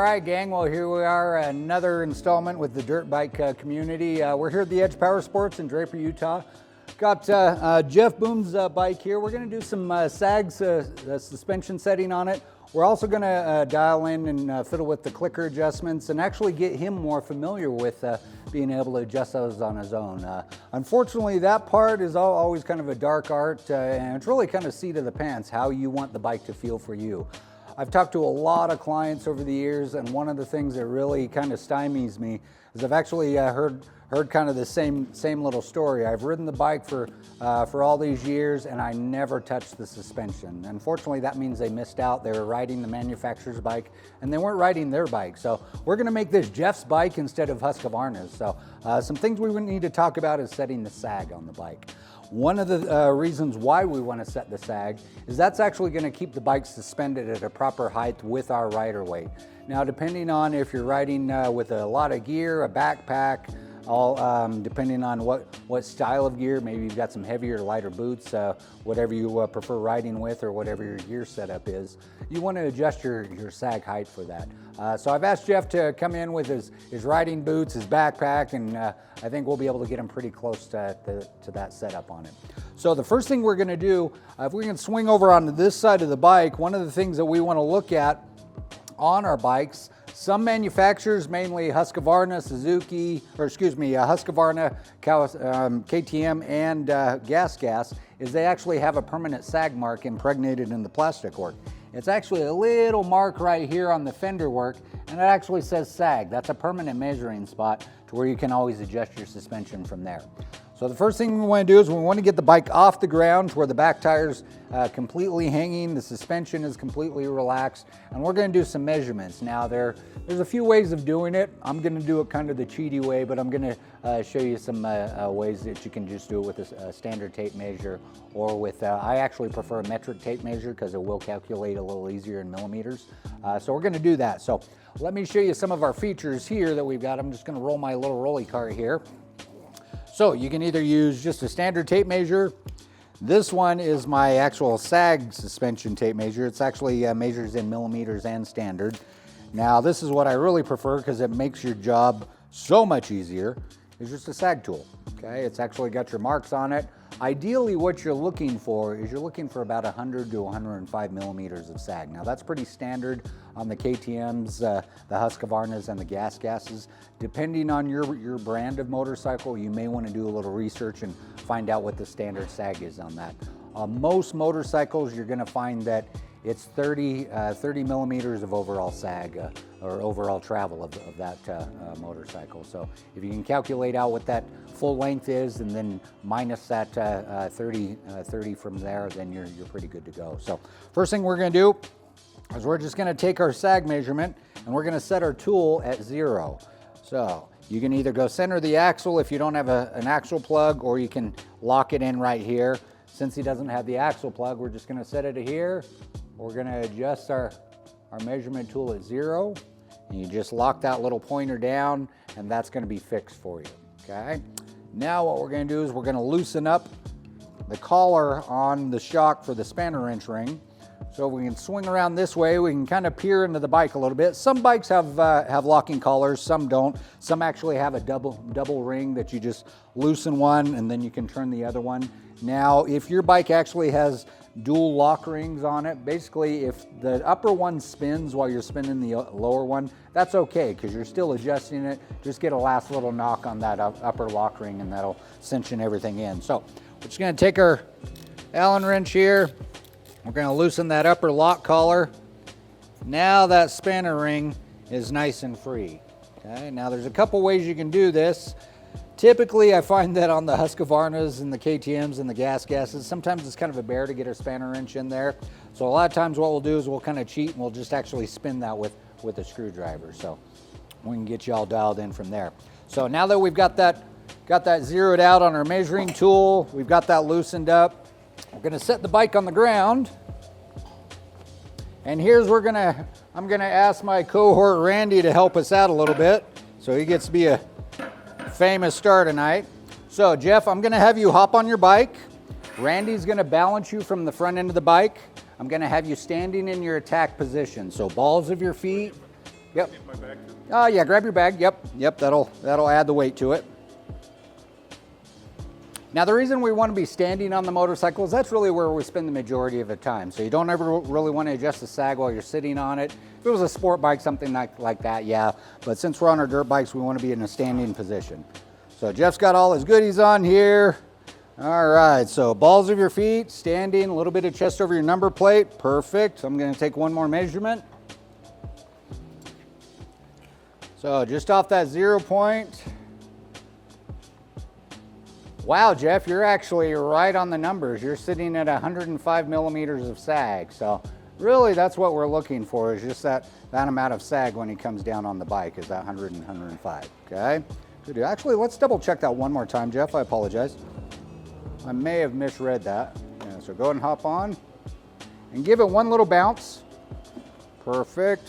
right, gang, well, here we are, another installment with the dirt bike community. We're here at the Edge Power Sports in Draper, Utah. Got Jeff Boone's bike here. We're going to do some SAG suspension setting on it. We're also going to dial in and fiddle with the clicker adjustments and actually get him more familiar with being able to adjust those on his own. Unfortunately, that part is always kind of a dark art, and it's really kind of seat of the pants, how you want the bike to feel for you. I've talked to a lot of clients over the years, and one of the things that really kind of stymies me is I've actually heard kind of the same little story. I've ridden the bike for all these years, and I never touched the suspension. Unfortunately, that means they missed out. They were riding the manufacturer's bike, and they weren't riding their bike. So we're going to make this Jeff's bike instead of Husqvarna's. So some things we would need to talk about is setting the sag on the bike. One of the reasons why we want to set the sag is that's actually going to keep the bike suspended at a proper height with our rider weight. Now, depending on if you're riding with a lot of gear, a backpack, depending on what style of gear, maybe you've got some heavier, lighter boots, whatever you prefer riding with or whatever your gear setup is, you want to adjust your sag height for that. So I've asked Jeff to come in with his riding boots, his backpack, and I think we'll be able to get him pretty close to that setup on it. So the first thing we're going to do, if we can swing over onto this side of the bike, one of the things that we want to look at on our bikes, some manufacturers, mainly Husqvarna, Husqvarna, KTM, and Gas, is they actually have a permanent sag mark impregnated in the plastic work. It's actually a little mark right here on the fender work, and it actually says sag. That's a permanent measuring spot to where you can always adjust your suspension from there. So the first thing we want to do is we want to get the bike off the ground to where the back tire's completely hanging, the suspension is completely relaxed, and we're going to do some measurements. Now there's a few ways of doing it. I'm going to do it kind of the cheaty way, but I'm going to show you some ways that you can just do it with a standard tape measure, or with, I actually prefer a metric tape measure because it will calculate a little easier in millimeters. So we're going to do that. So let me show you some of our features here that we've got. I'm just going to roll my little rolly cart here. So you can either use just a standard tape measure. This one is my actual sag suspension tape measure. It's actually measures in millimeters and standard. Now this is what I really prefer because it makes your job so much easier. It's just a sag tool, okay? It's actually got your marks on it. Ideally what you're looking for is you're looking for about 100 to 105 millimeters of sag. Now that's pretty standard on the KTMs, the Husqvarnas, and the Gases. Depending on your brand of motorcycle, you may want to do a little research and find out what the standard sag is on that. Most motorcycles, you're going to find that it's 30 millimeters of overall sag or overall travel of that motorcycle. So if you can calculate out what that full length is and then minus that 30 from there, then you're pretty good to go. So first thing we're going to do is we're just going to take our sag measurement and we're going to set our tool at 0. So you can either go center the axle if you don't have an axle plug, or you can lock it in right here. Since he doesn't have the axle plug, we're just going to set it here. We're going to adjust our measurement tool at 0, and you just lock that little pointer down, and that's going to be fixed for you, okay? Now what we're going to do is we're going to loosen up the collar on the shock for the spanner wrench ring. So we can swing around this way, we can kind of peer into the bike a little bit. Some bikes have locking collars, some don't. Some actually have a double ring that you just loosen one and then you can turn the other one. Now, if your bike actually has dual lock rings on it, basically if the upper one spins while you're spinning the lower one, that's okay because you're still adjusting it. Just get a last little knock on that upper lock ring and that'll cinch everything in. So we're just going to take our Allen wrench here. We're going to loosen that upper lock collar. Now that spanner ring is nice and free. Okay, now there's a couple ways you can do this. Typically, I find that on the Husqvarnas and the KTMs and the Gases, sometimes it's kind of a bear to get a spanner wrench in there. So a lot of times what we'll do is we'll kind of cheat and we'll just actually spin that with a screwdriver. So we can get you all dialed in from there. So now that we've got that zeroed out on our measuring tool, we've got that loosened up, we're going to set the bike on the ground. And here's where I'm going to ask my cohort Randy to help us out a little bit. So he gets to be a famous star tonight. So Jeff, I'm going to have you hop on your bike. Randy's going to balance you from the front end of the bike. I'm going to have you standing in your attack position. So balls of your feet Yep. Get my bag too? Oh yeah, grab your bag. Yep, that'll add the weight to it. Now the reason we want to be standing on the motorcycle is that's really where we spend the majority of the time. So you don't ever really want to adjust the sag while you're sitting on it. If it was a sport bike, something like that, yeah. But since we're on our dirt bikes, we want to be in a standing position. So Jeff's got all his goodies on here. All right, so balls of your feet, standing, a little bit of chest over your number plate. Perfect. I'm going to take one more measurement. So just off that 0 point. Wow, Jeff, you're actually right on the numbers. You're sitting at 105 millimeters of sag. So really that's what we're looking for, is just that amount of sag when he comes down on the bike, is that 100 and 105, okay? Good. Actually, let's double check that one more time, Jeff. I apologize. I may have misread that. Yeah, so go ahead and hop on and give it one little bounce. Perfect.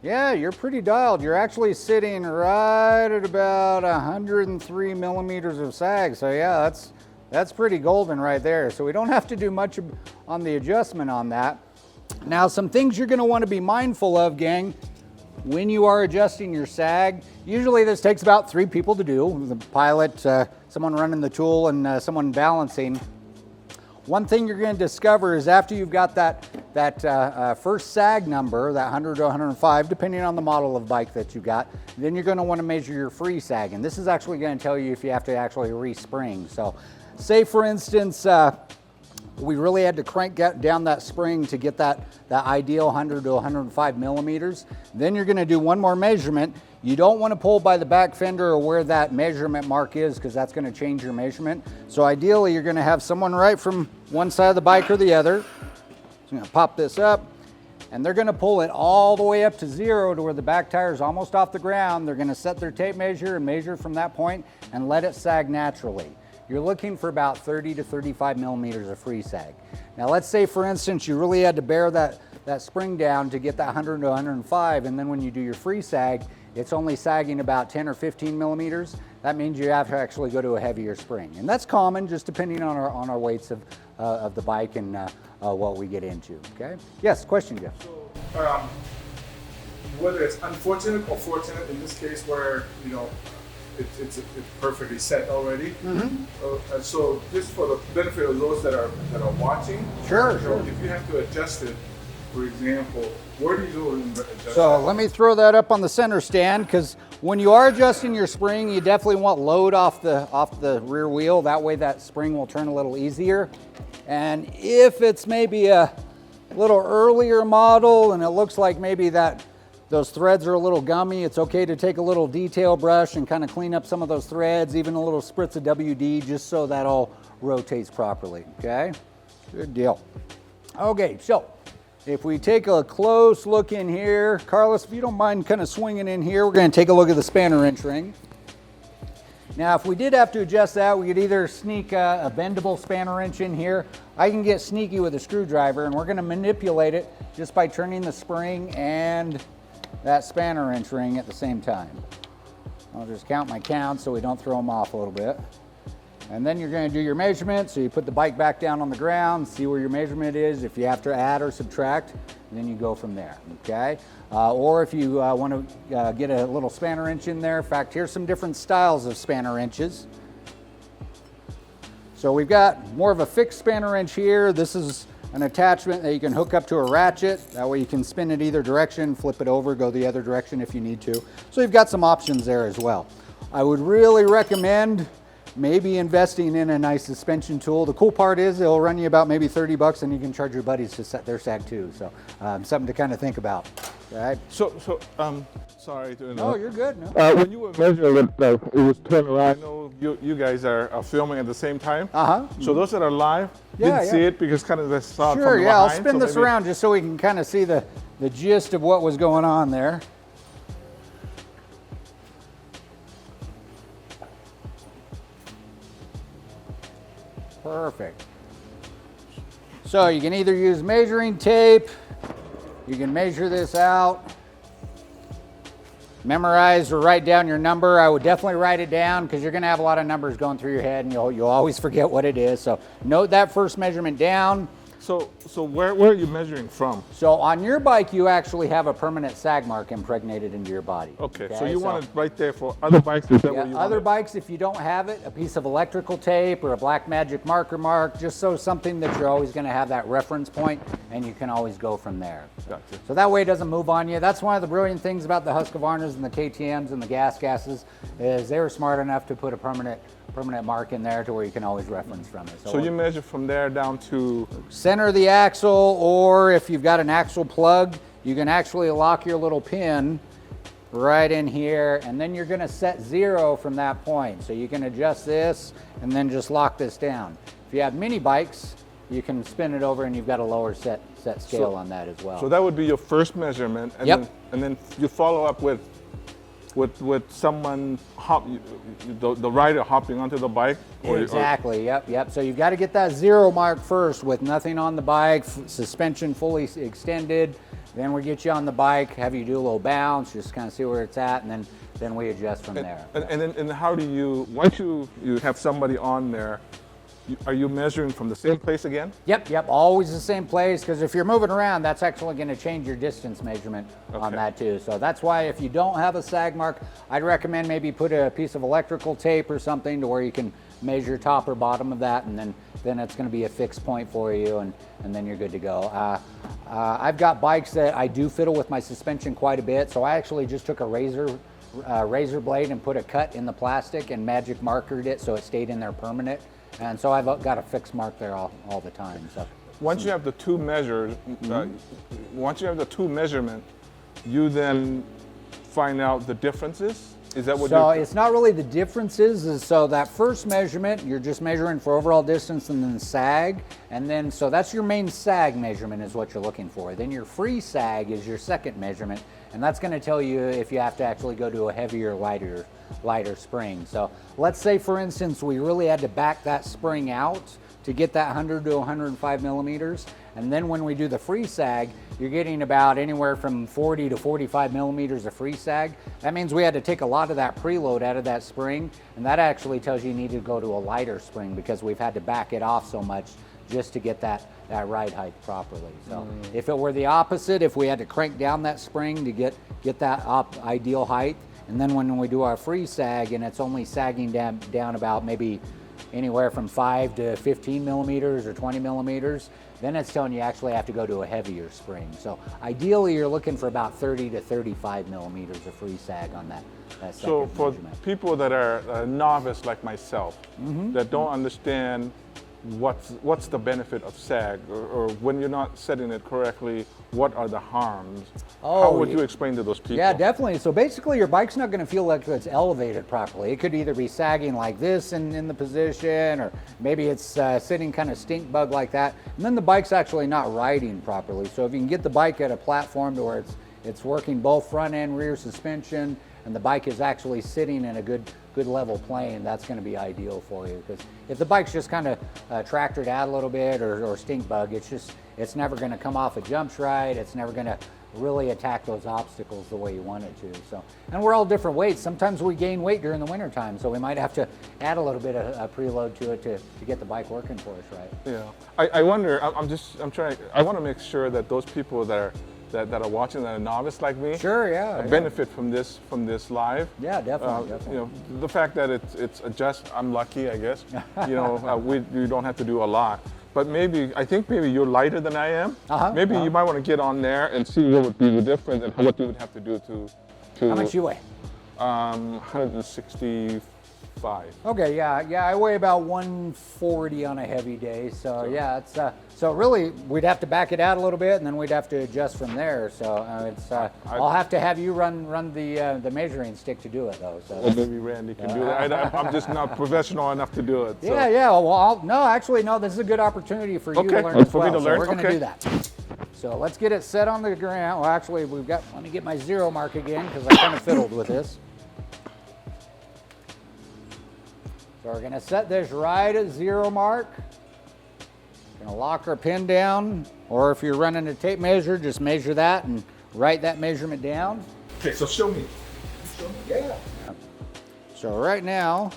Yeah, you're pretty dialed. You're actually sitting right at about 103 millimeters of sag. So yeah, that's pretty golden right there. So we don't have to do much on the adjustment on that. Now, some things you're gonna wanna be mindful of, gang, when you are adjusting your sag. Usually this takes about 3 people to do. The pilot, someone running the tool, and someone balancing. One thing you're going to discover is after you've got that first sag number, that 100 to 105, depending on the model of bike that you got, then you're going to want to measure your free sag. And this is actually going to tell you if you have to actually respring. So say for instance, we really had to crank down that spring to get that ideal 100 to 105 millimeters. Then you're going to do one more measurement. You don't want to pull by the back fender or where that measurement mark is, because that's going to change your measurement. So ideally you're going to have someone right from one side of the bike or the other. So I'm going to pop this up, and they're going to pull it all the way up to 0 to where the back tire is almost off the ground. They're going to set their tape measure and measure from that point and let it sag naturally. You're looking for about 30 to 35 millimeters of free sag. Now let's say for instance you really had to bear that spring down to get that 100 to 105, and then when you do your free sag, it's only sagging about 10 or 15 millimeters. That means you have to actually go to a heavier spring. And that's common, just depending on our weights of the bike and what we get into, okay? Yes, question, Jeff. So, whether it's unfortunate or fortunate in this case where, you know, it's perfectly set already. Mm-hmm. So just for the benefit of those that are watching, sure. If you have to adjust it, for example, where do you go and adjust So that? let me throw that up on the center stand, because when you are adjusting your spring, you definitely want load off the rear wheel. That way that spring will turn a little easier. And if it's maybe a little earlier model and it looks like maybe those threads are a little gummy, it's okay to take a little detail brush and kind of clean up some of those threads, even a little spritz of WD, just so that all rotates properly, okay? Good deal. Okay, so if we take a close look in here, Carlos, if you don't mind kind of swinging in here, we're going to take a look at the spanner wrench ring. Now, if we did have to adjust that, we could either sneak a bendable spanner wrench in here. I can get sneaky with a screwdriver, and we're going to manipulate it just by turning the spring and that spanner wrench ring at the same time. I'll just count my counts so we don't throw them off a little bit. And then you're going to do your measurement. So you put the bike back down on the ground, see where your measurement is. If you have to add or subtract, then you go from there, okay? Or if you want to get a little spanner wrench in there. In fact, here's some different styles of spanner wrenches. So we've got more of a fixed spanner wrench here. This is an attachment that you can hook up to a ratchet. That way you can spin it either direction, flip it over, go the other direction if you need to. So you've got some options there as well. I would really recommend maybe investing in a nice suspension tool. The cool part is it'll run you about maybe 30 bucks, and you can charge your buddies to set their sag too. So something to kind of think about. All right. So sorry to interrupt. No, you're good. No. When you were measuring it, it was turned around. I know you guys are filming at the same time. So those that are live didn't see it because kind of they saw it from behind. Sure, yeah, I'll spin this around just so we can kind of see the gist of what was going on there. Perfect. So you can either use measuring tape, you can measure this out, memorize or write down your number. I would definitely write it down because you're going to have a lot of numbers going through your head and you'll always forget what it is. So note that first measurement down. So where are you measuring from? So on your bike, you actually have a permanent sag mark impregnated into your body. Okay, so you want it right there for other bikes? Is that Yeah, where you want other it? bikes, if you don't have it, a piece of electrical tape or a black magic marker mark, just so something that you're always going to have that reference point, and you can always go from there. Gotcha. So that way it doesn't move on you. That's one of the brilliant things about the Husqvarnas and the KTMs and the gases is they were smart enough to put a permanent mark in there to where you can always reference from it. So you measure from there down to center of the axle, or if you've got an axle plug, you can actually lock your little pin right in here, and then you're going to set 0 from that point. So you can adjust this and then just lock this down. If you have mini bikes, you can spin it over and you've got a lower set scale on that as well. So that would be your first measurement, and Yep. then you follow up with someone the rider hopping onto the bike. Exactly. Yep. So you've got to get that 0 mark first with nothing on the bike, suspension fully extended. Then we get you on the bike, have you do a little bounce, just kind of see where it's at, and then we adjust from there. And how do you, once you have somebody on there, are you measuring from the same place again? Yep, always the same place, because if you're moving around, that's actually going to change your distance measurement on that too. So that's why if you don't have a sag mark, I'd recommend maybe put a piece of electrical tape or something to where you can measure top or bottom of that, and then it's going to be a fixed point for you, and then you're good to go. I've got bikes that I do fiddle with my suspension quite a bit, so I actually just took a razor blade and put a cut in the plastic and magic markered it so it stayed in there permanent. And so I've got a fixed mark there all the time. So once you have the two measures, once you have the two measurement, you then find out the differences. Is that what? So it's not really the differences. So that first measurement, you're just measuring for overall distance and then sag, and then so that's your main sag measurement is what you're looking for. Then your free sag is your second measurement, and that's going to tell you if you have to actually go to a heavier, lighter spring. So let's say, for instance, we really had to back that spring out to get that 100 to 105 millimeters. And then when we do the free sag, you're getting about anywhere from 40 to 45 millimeters of free sag. That means we had to take a lot of that preload out of that spring, and that actually tells you need to go to a lighter spring because we've had to back it off so much just to get that ride height properly. So if it were the opposite, if we had to crank down that spring to get that ideal height, and then when we do our free sag and it's only sagging down about maybe anywhere from 5 to 15 millimeters or 20 millimeters, then it's telling you actually have to go to a heavier spring. So ideally you're looking for about 30 to 35 millimeters of free sag on that second So for measurement. people that are novice like myself, that don't understand what's the benefit of sag, or when you're not setting it correctly, what are the harms? How would you explain to those people? Yeah, definitely. So basically your bike's not going to feel like it's elevated properly. It could either be sagging like this in the position, or maybe it's sitting kind of stink bug like that, and then the bike's actually not riding properly. So if you can get the bike at a platform to where it's working both front and rear suspension, and the bike is actually sitting in a good level plane, that's going to be ideal for you. Because if the bike's just kind of tractored out a little bit or stink bug, it's never going to come off a jumps right. It's never going to really attack those obstacles the way you want it to. So, and we're all different weights. Sometimes we gain weight during the winter time, so we might have to add a little bit of preload to it to get the bike working for us right. Yeah, I wonder. I'm trying. I want to make sure that those people that are watching that are novice like me, benefit from this live. Yeah, definitely. You know, the fact that it's adjust. I'm lucky, I guess. You know, we don't have to do a lot. But I think maybe you're lighter than I am. Maybe you might want to get on there and see what would be the difference and what you would have to do to. How much you weigh? 165. Okay, yeah, I weigh about 140 on a heavy day. So yeah, it's so really we'd have to back it out a little bit, and then we'd have to adjust from there. So I'll have to have you run the measuring stick to do it though. So well, maybe Randy can do that. I'm just not professional enough to do it. So. Yeah. Well, actually, this is a good opportunity for you to learn as well. For me to learn. So we're going to do that. So let's get it set on the ground. Well, actually, let me get my 0 mark again because I kind of fiddled with this. So we're going to set this right at 0 mark. Going to lock our pin down, or if you're running a tape measure, just measure that and write that measurement down. Okay, so show me. Yeah. So right now,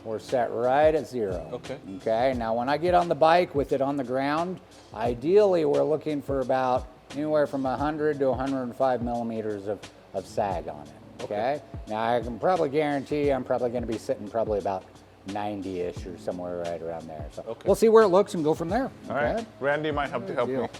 we're set right at 0. Okay. Okay, now when I get on the bike with it on the ground, ideally we're looking for about anywhere from 100 to 105 millimeters of sag on it. Okay. Now I can probably guarantee I'm probably going to be sitting probably about 90-ish or somewhere right around there. So we'll see where it looks and go from there. All right. Randy might have to help me. All right.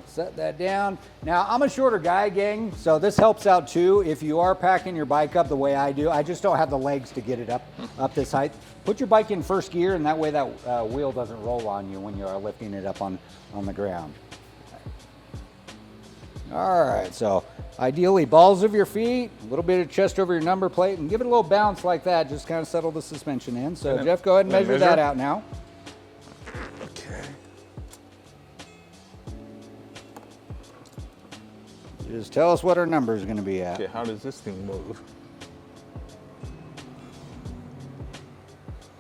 Set that down. Now I'm a shorter guy, gang, so this helps out too. If you are packing your bike up the way I do, I just don't have the legs to get it up this height. Put your bike in first gear, and that way that wheel doesn't roll on you when you are lifting it up on the ground. All right, so ideally balls of your feet, a little bit of chest over your number plate, and give it a little bounce like that, just kind of settle the suspension in. So Jeff, go ahead and measure that out now. Okay. Just tell us what our number is going to be at. Okay, how does this thing move?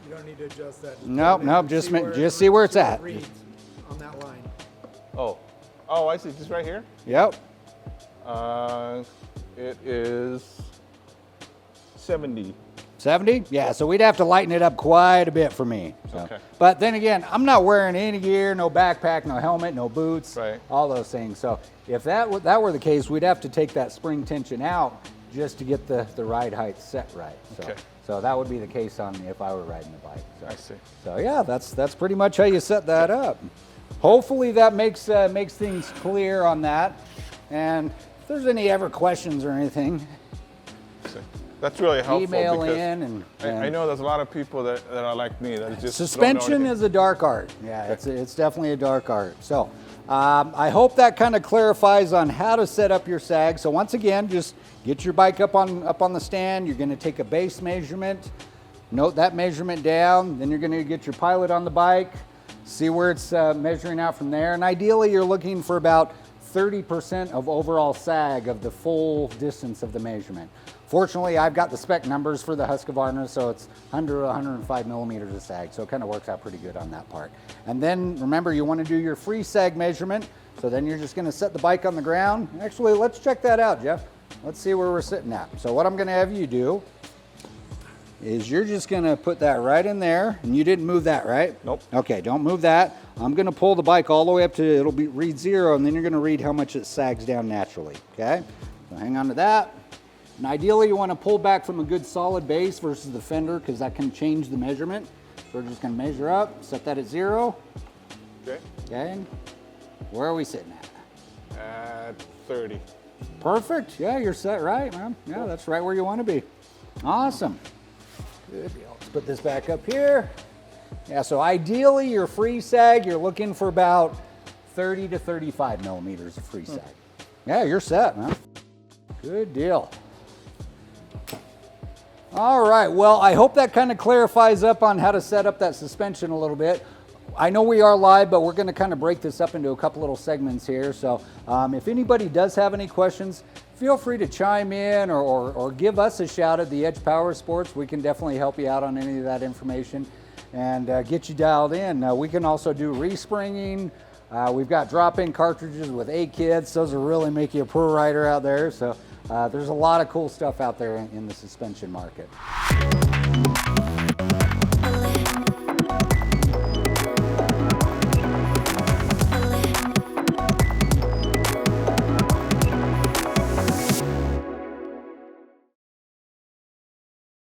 You don't need to adjust that. Nope, just see where it's at. Reads on that line. Oh, I see. Just right here? Yep. It is 70. 70? Yeah, so we'd have to lighten it up quite a bit for me. So. Okay. But then again, I'm not wearing any gear, no backpack, no helmet, no boots, Right. all those things. So if that were the case, we'd have to take that spring tension out just to get the ride height set right. So, Okay. so that would be the case on me if I were riding the bike. So, I see. So yeah, that's pretty much how you set that up. Hopefully that makes things clear on that. And if there's any ever questions or anything, That's really helpful. email because in and I know there's a lot of people that are like me that just suspension don't know is a dark art. Yeah, it's definitely a dark art. So I hope that kind of clarifies on how to set up your sag. So once again, just get your bike up on the stand. You're going to take a base measurement, note that measurement down. Then you're going to get your pilot on the bike, see where it's measuring out from there. And ideally, you're looking for about 30% of overall sag of the full distance of the measurement. Fortunately, I've got the spec numbers for the Husqvarna, so it's 100 to 105 millimeters of sag, so it kind of works out pretty good on that part. And then remember, you want to do your free sag measurement, so then you're just going to set the bike on the ground. Actually, let's check that out, Jeff. Let's see where we're sitting at. So what I'm going to have you do is you're just going to put that right in there, and you didn't move that, right? Nope. Okay, don't move that. I'm going to pull the bike all the way up to, it'll be read 0, and then you're going to read how much it sags down naturally, okay? So hang on to that. And ideally, you want to pull back from a good solid base versus the fender, because that can change the measurement. So we're just going to measure up, set that at 0. Okay. Okay. Where are we sitting at? At 30. Perfect. Yeah, you're set right, man. Yeah, that's right where you want to be. Awesome. Good deal. Let's put this back up here. Yeah, so ideally, your free sag, you're looking for about 30 to 35 millimeters of free sag. Yeah, you're set, man. Good deal. All right, well, I hope that kind of clarifies up on how to set up that suspension a little bit. I know we are live, but we're going to kind of break this up into a couple little segments here. So if anybody does have any questions, feel free to chime in or give us a shout at the Edge Power Sports. We can definitely help you out on any of that information and get you dialed in. We can also do respringing. We've got drop-in cartridges with 8 kits. Those will really make you a pro rider out there. So there's a lot of cool stuff out there in the suspension market.